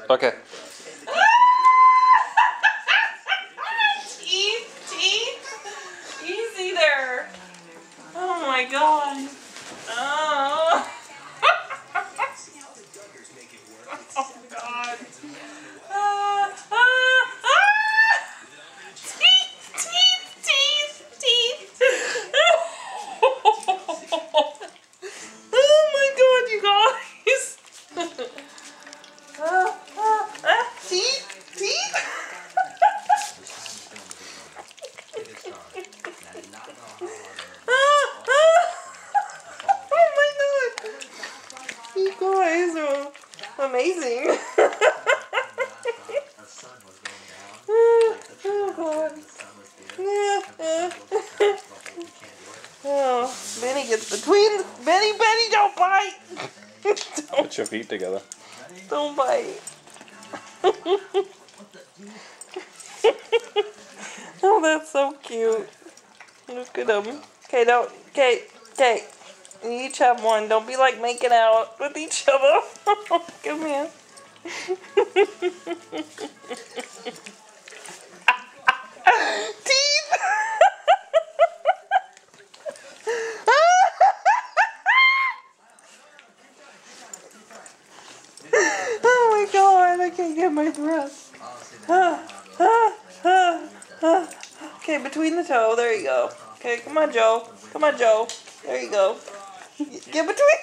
Okay. Teeth. Easy there. Oh my god. Oh. Oh god. Teeth. Oh my god, you guys. Teeth. Oh my god. You guys are amazing. Oh god. Oh, Benny gets between. Benny, don't bite. Put your feet together. Don't bite. Oh, that's so cute. Look at them. Okay, don't. Okay. You each have one. Don't be like making out with each other. Come here. Teeth. Oh my god, I can't get my breath. Okay, between the toe, there you go. Okay, come on, Joe. Come on, Joe. There you go. Get between.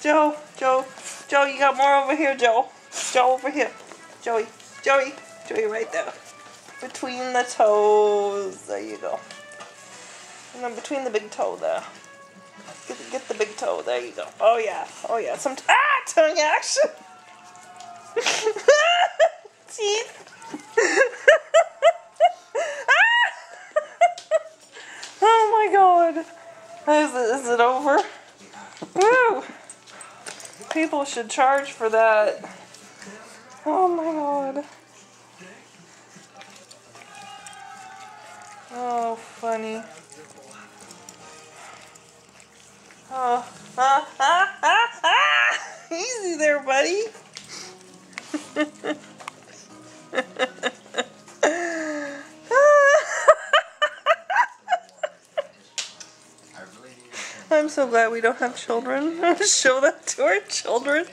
Joe, you got more over here, Joe. Joe, over here. Joey, right there. Between the toes. There you go. And then between the big toe there. Get the big toe. There you go. Oh yeah. Some tongue action. Teeth. Oh my god. Is it over? Woo. People should charge for that. Oh my god. Oh, funny. Oh, easy there, buddy. I'm so glad we don't have children. Show that to our children.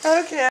Okay.